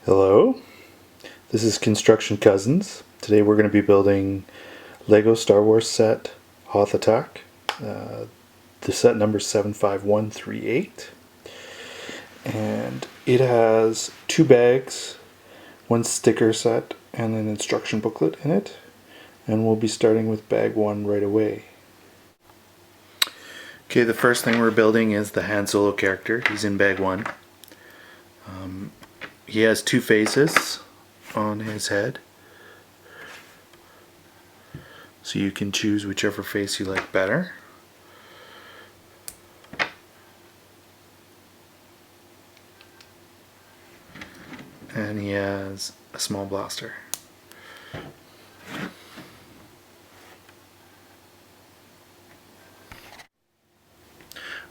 Hello, this is Construction Cousins. Today we're going to be building Lego Star Wars set Hoth Attack. The set number is 75138, and it has 2 bags, 1 sticker set, and an instruction booklet in it. And we'll be starting with bag 1 right away. Okay, the first thing we're building is the Han Solo character. He's in bag 1. He has 2 faces on his head, so you can choose whichever face you like better. And he has a small blaster.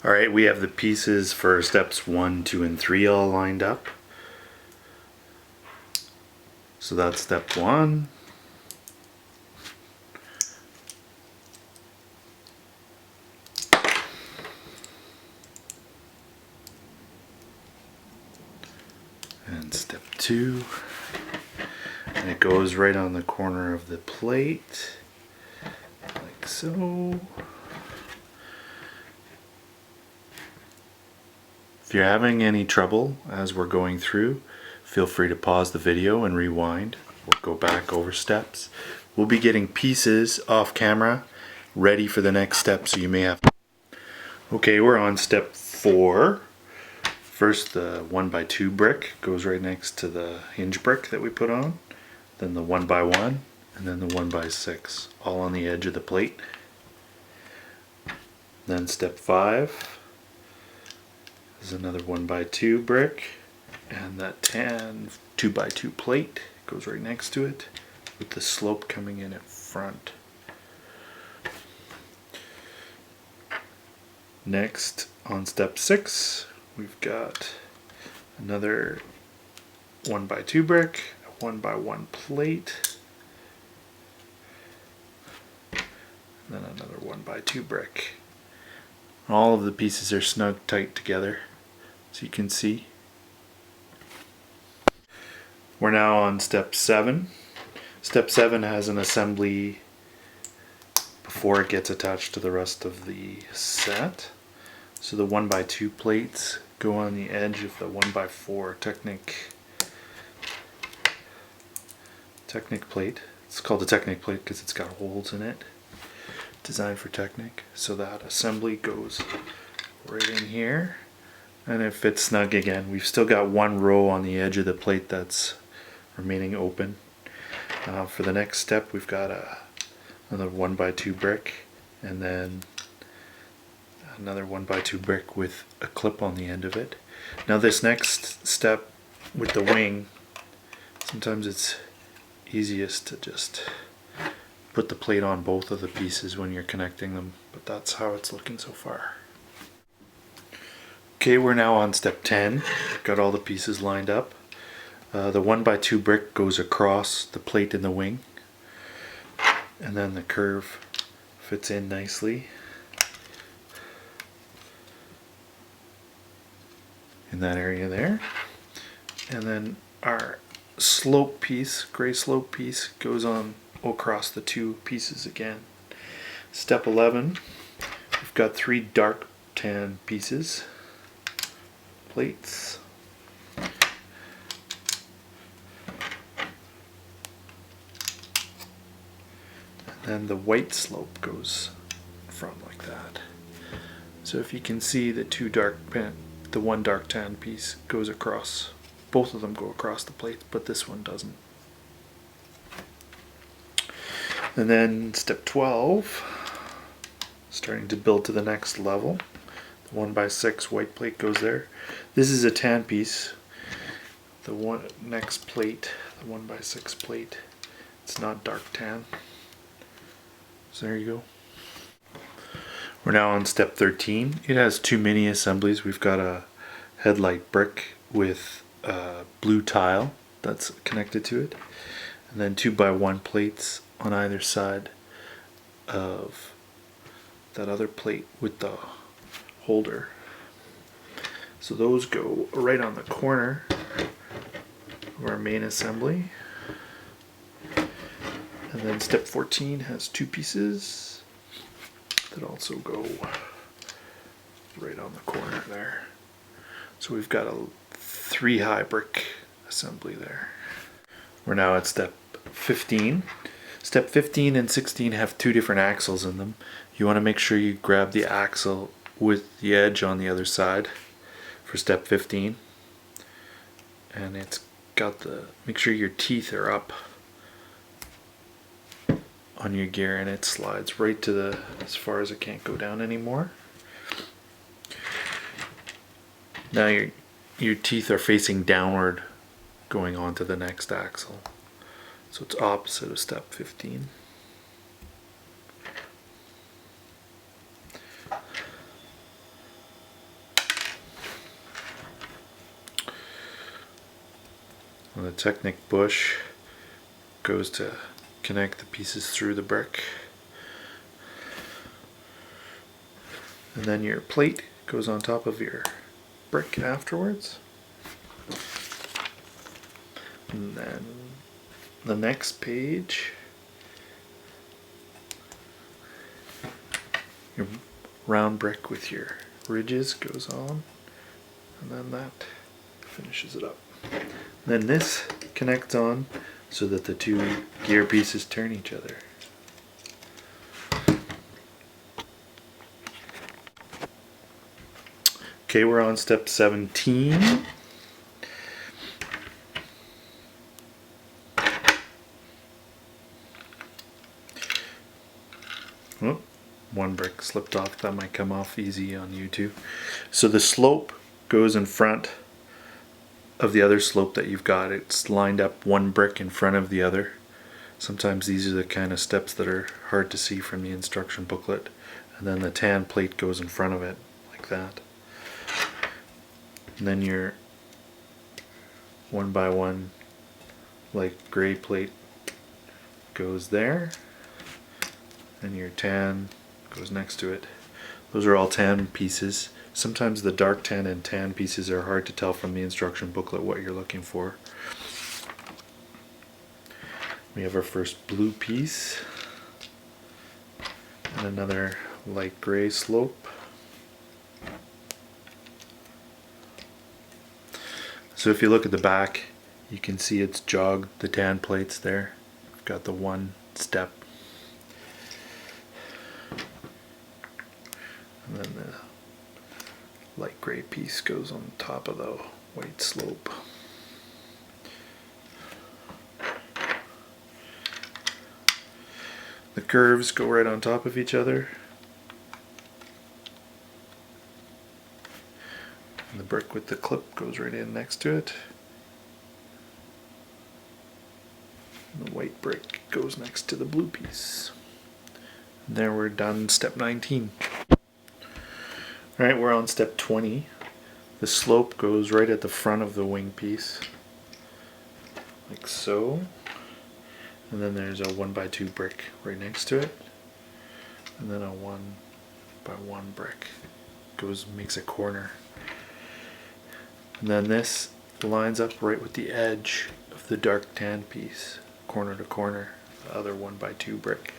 Alright, we have the pieces for steps 1, 2, and 3 all lined up. So that's step 1. And step 2. And it goes right on the corner of the plate, like so. If you're having any trouble as we're going through, feel free to pause the video and rewind or go back over steps. We'll be getting pieces off camera ready for the next step, so you may have. Okay, we're on step 4. First, the 1x2 brick goes right next to the hinge brick that we put on. Then the 1x1, and then the 1x6, all on the edge of the plate. Then step 5 is another 1x2 brick, and that tan 2x2 plate goes right next to it, with the slope coming in at front. Next, on step 6, we've got another 1x2 brick, a 1x1 plate, and then another 1x2 brick. All of the pieces are snug tight together, so you can see. We're now on step 7. Step 7 has an assembly before it gets attached to the rest of the set. So the 1x2 plates go on the edge of the 1x4 Technic plate. It's called the Technic plate because it's got holes in it, designed for Technic. So that assembly goes right in here, and it fits snug again. We've still got 1 row on the edge of the plate that's remaining open. For the next step, we've got another 1x2 brick, and then another 1x2 brick with a clip on the end of it. Now this next step with the wing, sometimes it's easiest to just put the plate on both of the pieces when you're connecting them, but that's how it's looking so far. Okay, we're now on step 10. Got all the pieces lined up. The 1x2 brick goes across the plate in the wing, and then the curve fits in nicely in that area there. And then our slope piece, gray slope piece, goes on across the 2 pieces again. Step 11, we've got 3 dark tan pieces, plates. And then the white slope goes from like that. So if you can see, the 2 dark the 1 dark tan piece goes across. Both of them go across the plate, but this one doesn't. And then step 12, starting to build to the next level. The 1x6 white plate goes there. This is a tan piece. The next plate, the 1x6 plate, it's not dark tan. So there you go. We're now on step 13. It has 2 mini assemblies. We've got a headlight brick with a blue tile that's connected to it, and then 2x1 plates on either side of that other plate with the holder. So those go right on the corner of our main assembly. And then step 14 has two pieces that also go right on the corner there. So we've got a 3 high brick assembly there. We're now at step 15. Step 15 and 16 have 2 different axles in them. You want to make sure you grab the axle with the edge on the other side for step 15. And it's got make sure your teeth are up on your gear, and it slides right to as far as it can't go down anymore. Now your teeth are facing downward going on to the next axle. So it's opposite of step 15. And the Technic bush goes to connect the pieces through the brick. And then your plate goes on top of your brick afterwards. And then the next page, your round brick with your ridges goes on, and then that finishes it up. Then this connects on so that the 2 gear pieces turn each other. Okay, we're on step 17. Oh, one brick slipped off. That might come off easy on YouTube. So the slope goes in front of the other slope that you've got. It's lined up one brick in front of the other. Sometimes these are the kind of steps that are hard to see from the instruction booklet. And then the tan plate goes in front of it like that. And then your 1x1 light gray plate goes there, and your tan goes next to it. Those are all tan pieces. Sometimes the dark tan and tan pieces are hard to tell from the instruction booklet what you're looking for. We have our first blue piece and another light gray slope. So if you look at the back, you can see it's jogged the tan plates there. We've got the one step. And then the light gray piece goes on top of the white slope. The curves go right on top of each other. And the brick with the clip goes right in next to it. And the white brick goes next to the blue piece. And there we're done step 19. Alright, we're on step 20. The slope goes right at the front of the wing piece, like so. And then there's a 1x2 brick right next to it. And then a 1x1 brick makes a corner. And then this lines up right with the edge of the dark tan piece, corner to corner, the other 1x2 brick.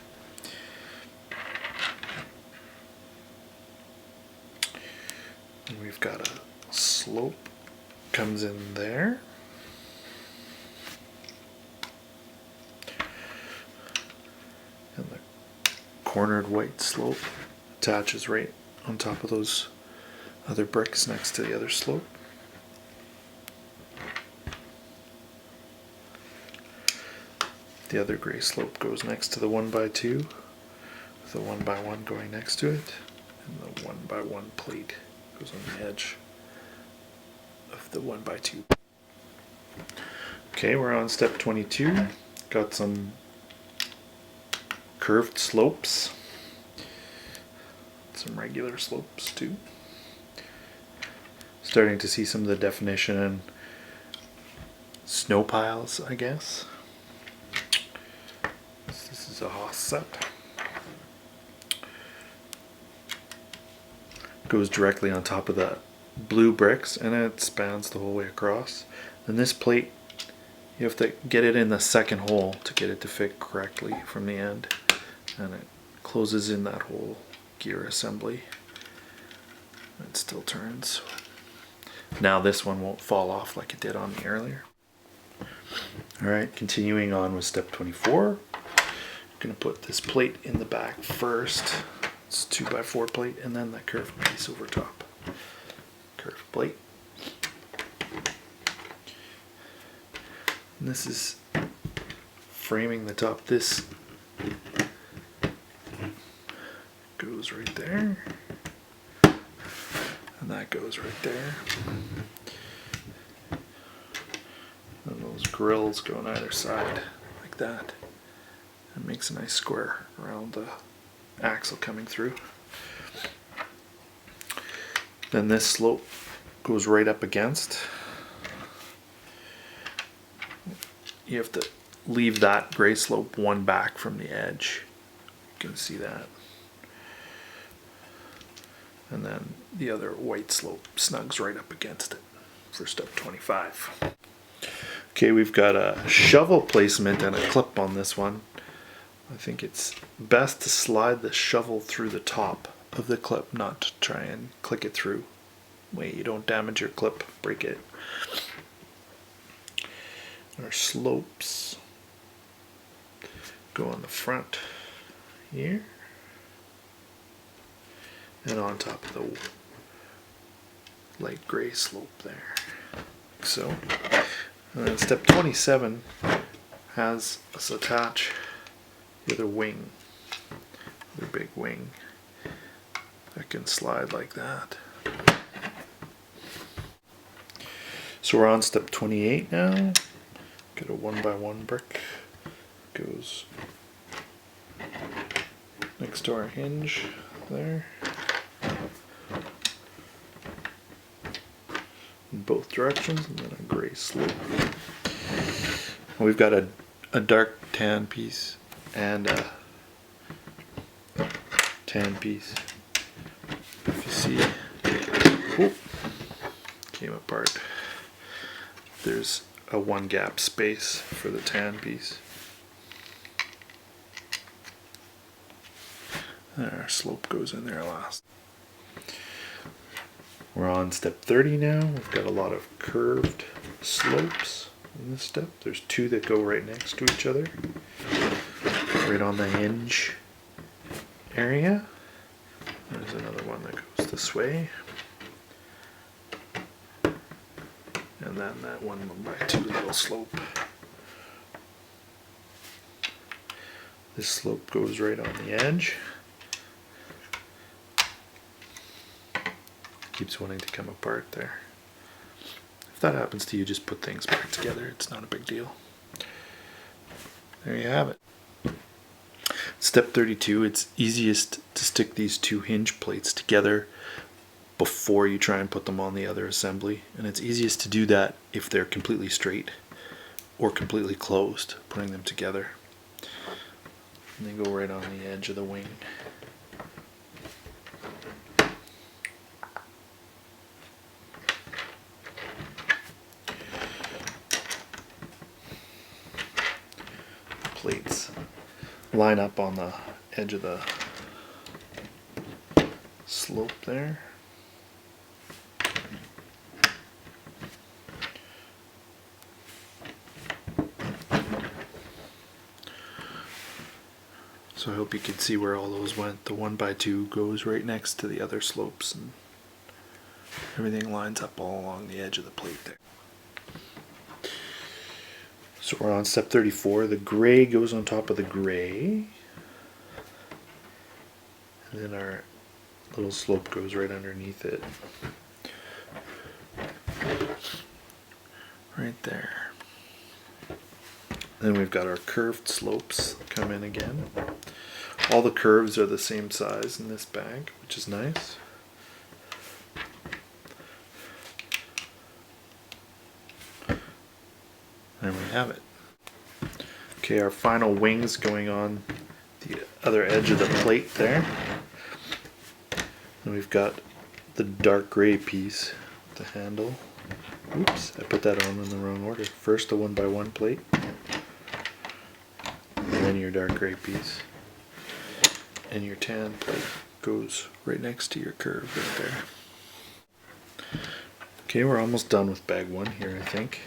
And we've got a slope comes in there. And the cornered white slope attaches right on top of those other bricks next to the other slope. The other gray slope goes next to the 1x2, with the 1x1 going next to it, and the 1x1 plate goes on the edge of the 1x2. Okay, we're on step 22. Got some curved slopes, some regular slopes too. Starting to see some of the definition in snow piles, I guess. This is a Hoth set. Goes directly on top of the blue bricks, and it spans the whole way across. And this plate You have to get it in the second hole to get it to fit correctly from the end, and it closes in that whole gear assembly. It still turns. Now this one won't fall off like it did on the earlier. Alright, continuing on with step 24. I'm going to put this plate in the back first. It's 2x4 plate, and then the curved piece over top. Curved plate. And this is framing the top. This goes right there. And that goes right there. And those grills go on either side like that. It makes a nice square around the axle coming through. Then this slope goes right up against. You have to leave that gray slope one back from the edge. You can see that. And then the other white slope snugs right up against it for step 25. Okay, we've got a shovel placement and a clip on this one. I think it's best to slide the shovel through the top of the clip, not to try and click it through. Way you don't damage your clip, break it. Our slopes go on the front here and on top of the light gray slope there, like so. And then step 27 has us attach the other wing, the big wing that can slide like that. So we're on step 28 now. Got a 1x1 brick, goes next to our hinge there, in both directions, and then a gray slope. And we've got a dark tan piece and a tan piece. If you see, oh, came apart. There's a one gap space for the tan piece. And our slope goes in there last. We're on step 30 now. We've got a lot of curved slopes in this step. There's two that go right next to each other, right on the hinge area. There's another one that goes this way. And then that 1x2 little slope. This slope goes right on the edge. Keeps wanting to come apart there. If that happens to you, just put things back together. It's not a big deal. There you have it. Step 32, it's easiest to stick these two hinge plates together before you try and put them on the other assembly. And it's easiest to do that if they're completely straight or completely closed, putting them together. And they go right on the edge of the wing. Plates line up on the edge of the slope there. So I hope you can see where all those went. The 1x2 goes right next to the other slopes, and everything lines up all along the edge of the plate there. So we're on step 34. The gray goes on top of the gray. And then our little slope goes right underneath it. Right there. Then we've got our curved slopes come in again. All the curves are the same size in this bag, which is nice. There we have it. Okay, our final wings going on the other edge of the plate there. And we've got the dark gray piece, the handle, Oops, I put that on in the wrong order. First the 1x1 plate, and then your dark gray piece. And your tan plate goes right next to your curve right there. Okay, we're almost done with bag 1 here, I think.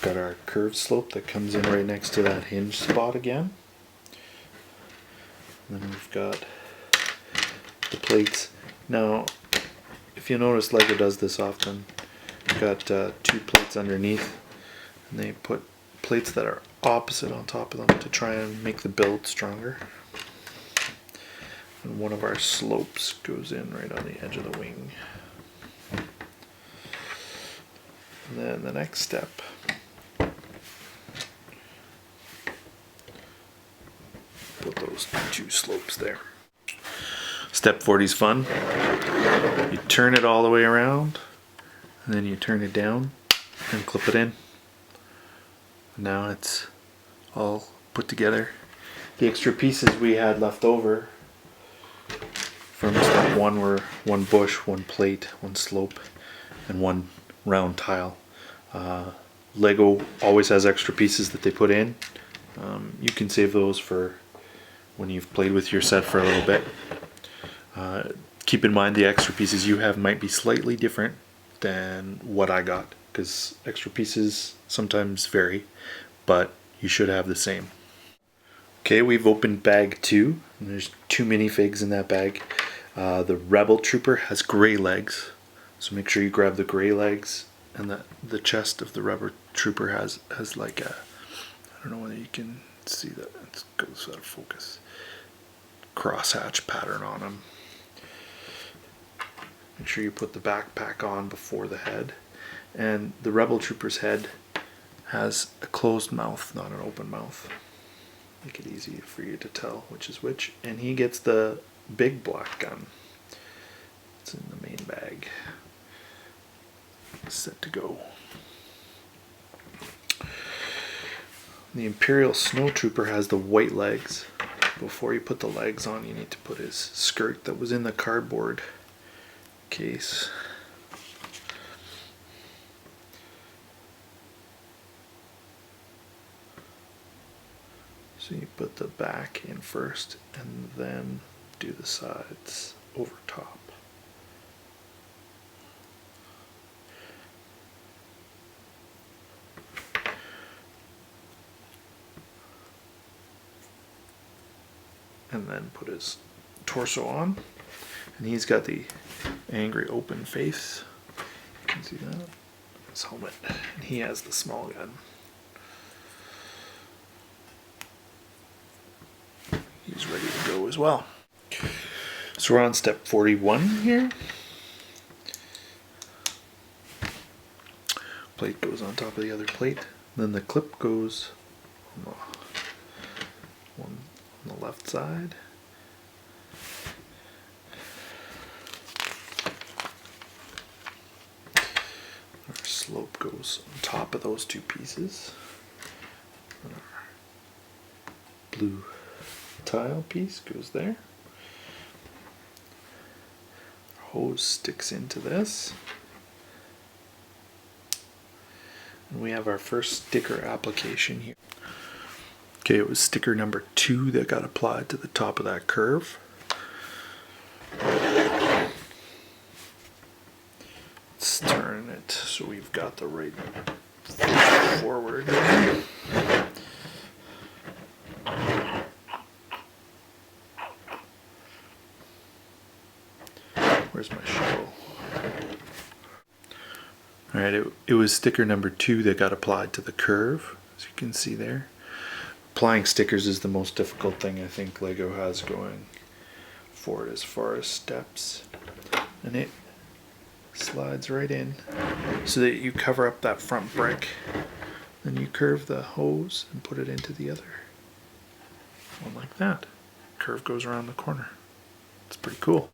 Got our curved slope that comes in right next to that hinge spot again. And then we've got the plates. Now, if you notice, Lego does this often. You've got 2 plates underneath, and they put plates that are opposite on top of them to try and make the build stronger. And one of our slopes goes in right on the edge of the wing. And then the next step, put those 2 slopes there. Step 40 is fun. You turn it all the way around, and then you turn it down and clip it in. Now it's all put together. The extra pieces we had left over from step 1 were 1 bush, 1 plate, 1 slope, and 1 round tile. Lego always has extra pieces that they put in. You can save those for when you've played with your set for a little bit. Keep in mind the extra pieces you have might be slightly different than what I got, because extra pieces sometimes vary, but you should have the same. Okay, we've opened bag 2, and there's 2 minifigs in that bag. The Rebel Trooper has gray legs, so make sure you grab the gray legs, and the chest of the Rebel Trooper has like a, I don't know whether you can see that, it goes out of focus, crosshatch pattern on them. Make sure you put the backpack on before the head. And the Rebel Trooper's head has a closed mouth, not an open mouth. Make it easy for you to tell which is which. And he gets the big black gun. It's in the main bag. Set to go. The Imperial Snow Trooper has the white legs. Before you put the legs on, you need to put his skirt that was in the cardboard case. So you put the back in first and then do the sides over top. And then put his torso on. And he's got the angry open face. You can see that. His helmet. And he has the small gun. He's ready to go as well. So we're on step 41 here. Plate goes on top of the other plate. Then the clip goes on the left side. Our slope goes on top of those 2 pieces. And our blue tile piece goes there. Our hose sticks into this. And we have our first sticker application here. Okay, it was sticker number 2 that got applied to the top of that curve. Let's turn it so we've got the right forward. Where's my shovel? Alright, it was sticker number 2 that got applied to the curve, as you can see there. Applying stickers is the most difficult thing I think Lego has going for it as far as steps. And it slides right in so that you cover up that front brick. Then you curve the hose and put it into the other one like that. Curve goes around the corner. It's pretty cool.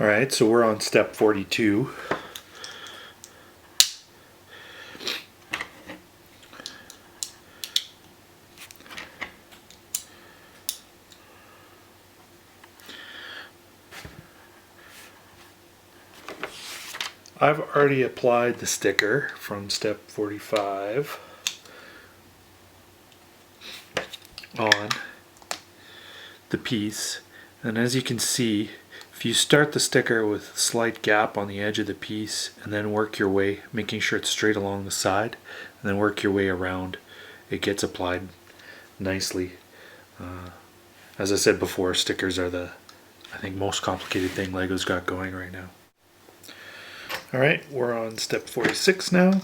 Alright, so we're on step 42. I've already applied the sticker from step 45 on the piece, and as you can see, if you start the sticker with a slight gap on the edge of the piece and then work your way, making sure it's straight along the side, and then work your way around, it gets applied nicely. As I said before, stickers are the, I think, most complicated thing Lego's got going right now. Alright, we're on step 46 now.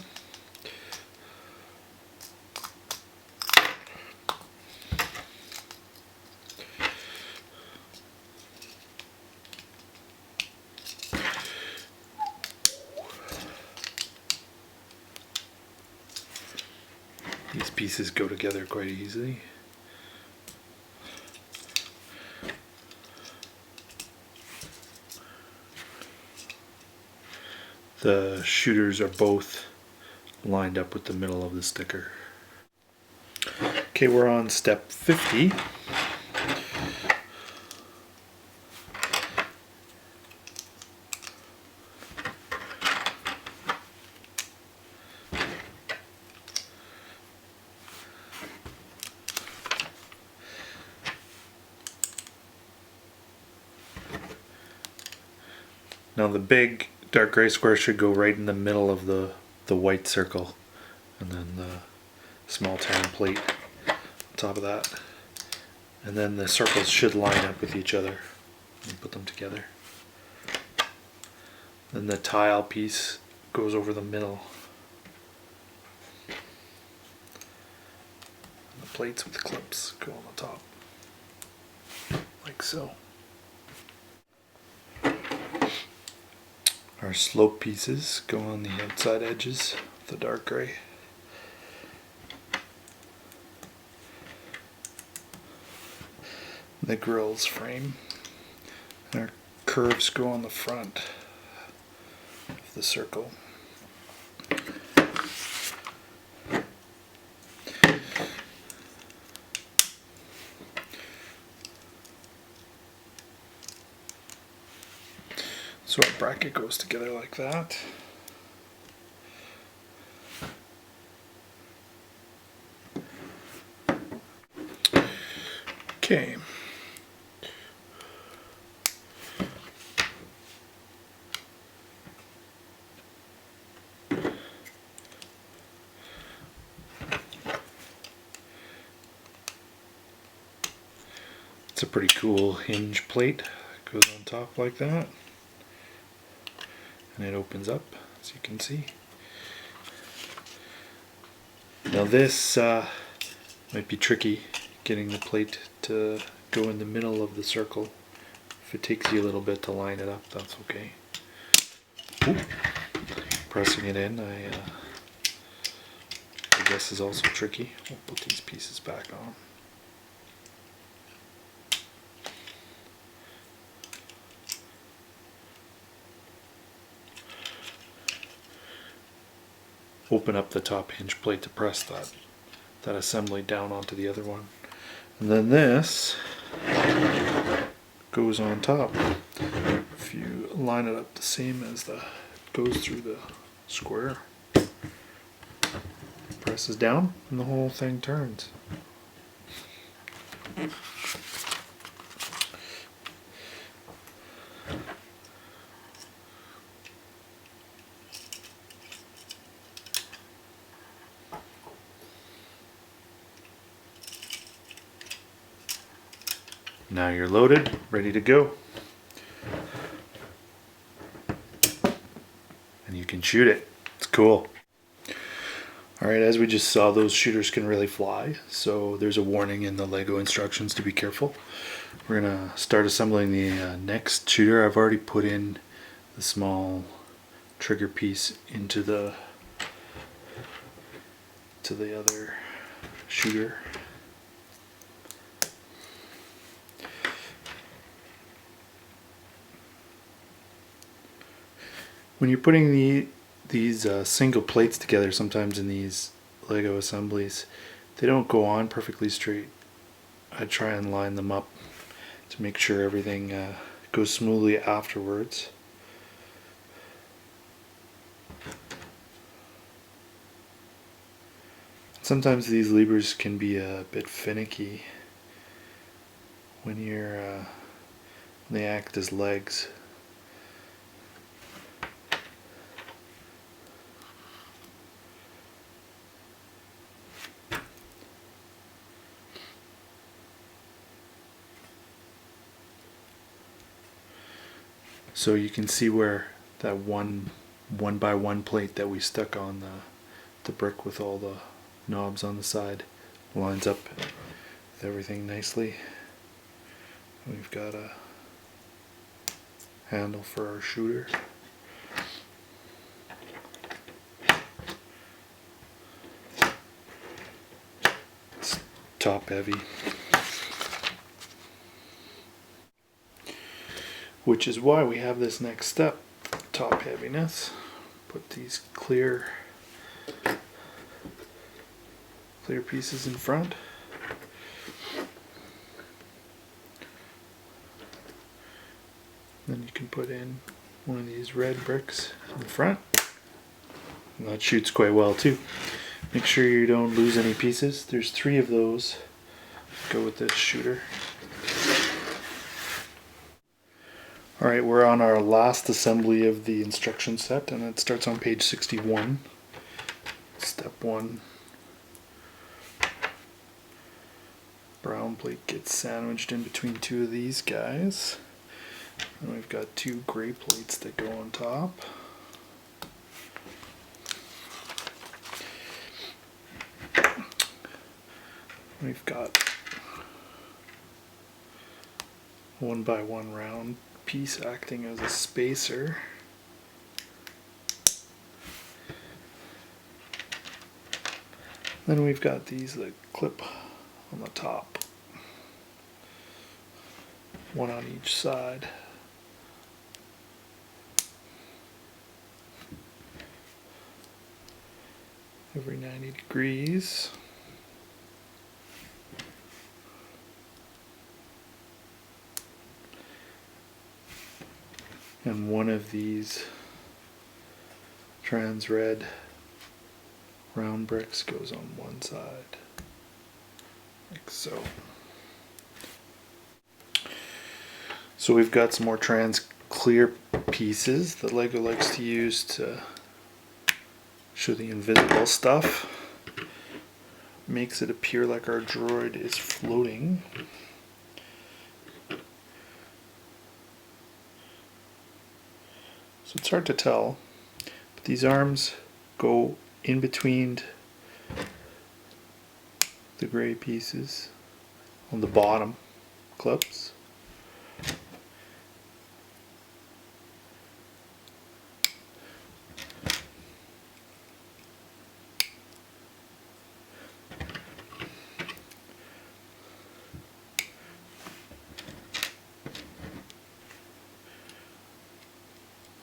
These pieces go together quite easily. The shooters are both lined up with the middle of the sticker. Okay, we're on step 50. Now the big dark gray square should go right in the middle of the white circle, and then the small tan plate on top of that. And then the circles should line up with each other and put them together. Then the tile piece goes over the middle. And the plates with the clips go on the top, like so. Our slope pieces go on the outside edges of the dark gray. The grill's frame. And our curves go on the front of the circle. So our bracket goes together like that. Okay. It's a pretty cool hinge plate. It goes on top like that. And it opens up, as you can see. Now this might be tricky, getting the plate to go in the middle of the circle. If it takes you a little bit to line it up, that's okay. Ooh. Pressing it in, I guess is also tricky. We'll put these pieces back on. Open up the top hinge plate to press that assembly down onto the other one. And then this goes on top. If you line it up the same as goes through the square, presses down, and the whole thing turns. Now you're loaded, ready to go. And you can shoot it. It's cool. Alright, as we just saw, those shooters can really fly, so there's a warning in the Lego instructions to be careful. We're going to start assembling the next shooter. I've already put in the small trigger piece into the other shooter. When you're putting these single plates together, sometimes in these Lego assemblies, they don't go on perfectly straight. I try and line them up to make sure everything goes smoothly afterwards. Sometimes these levers can be a bit finicky when when they act as legs. So you can see where that one by one plate that we stuck on the brick with all the knobs on the side lines up with everything nicely. We've got a handle for our shooter. It's top heavy, which is why we have this next step, top heaviness. Put these clear pieces in front. Then you can put in one of these red bricks in the front. And that shoots quite well too. Make sure you don't lose any pieces. There's 3 of those. Go with this shooter. Alright, we're on our last assembly of the instruction set, and it starts on page 61. Step 1. Brown plate gets sandwiched in between 2 of these guys. And we've got 2 gray plates that go on top. We've got 1 by 1 round piece acting as a spacer. Then we've got these that clip on the top, 1 on each side. Every 90 degrees. And 1 of these trans red round bricks goes on one side, like so. So we've got some more trans clear pieces that LEGO likes to use to show the invisible stuff. Makes it appear like our droid is floating. So it's hard to tell, but these arms go in between the gray pieces on the bottom clips.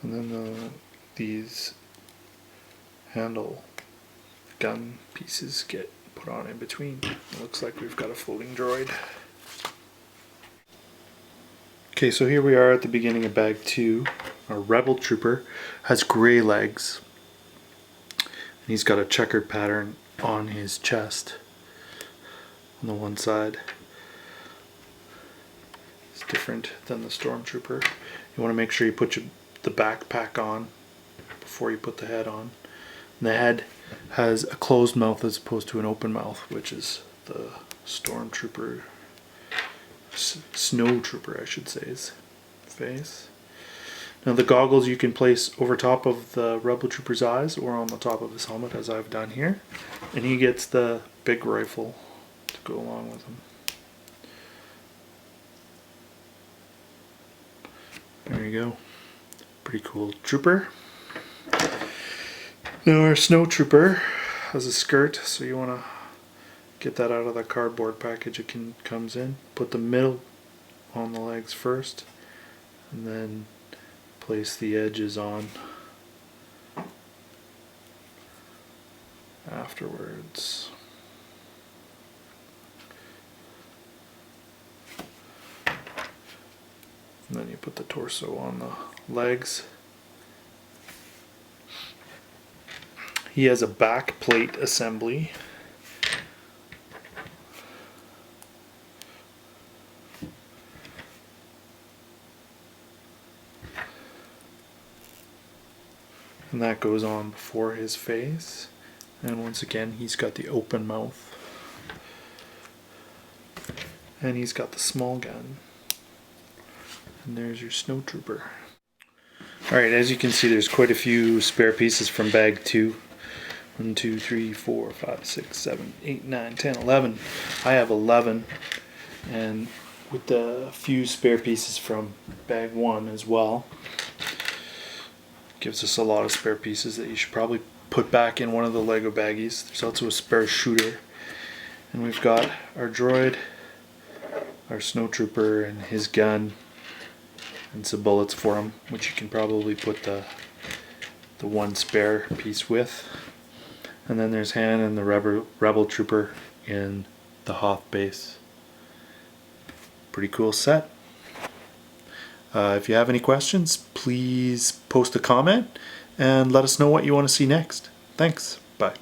And then these handle gun pieces get put on in between. It looks like we've got a floating droid. Okay, so here we are at the beginning of bag 2. Our rebel trooper has gray legs. And he's got a checkered pattern on his chest on the one side. It's different than the stormtrooper. You want to make sure you put the backpack on before you put the head on. And the head has a closed mouth as opposed to an open mouth, which is the stormtrooper, snow trooper I should say's face. Now the goggles you can place over top of the rebel trooper's eyes or on the top of his helmet, as I've done here, and he gets the big rifle to go along with him. There you go. Pretty cool trooper. Now our snow trooper has a skirt, so you want to get that out of the cardboard package it comes in. Put the middle on the legs first, and then place the edges on afterwards. And then you put the torso on the legs. He has a back plate assembly And that goes on before his face. And once again, he's got the open mouth. And he's got the small gun. And there's your snowtrooper. Alright, as you can see, there's quite a few spare pieces from bag 2. 1, 2, 3, 4, 5, 6, 7, 8, 9, 10, 11. I have 11. And with the few spare pieces from bag 1 as well, gives us a lot of spare pieces that you should probably put back in one of the Lego baggies. There's also a spare shooter. And we've got our droid, our snowtrooper, and his gun, and some bullets for him, which you can probably put the one spare piece with. And then there's Han and the rebel trooper in the Hoth base. Pretty cool set. If you have any questions, please post a comment and let us know what you want to see next. Thanks. Bye.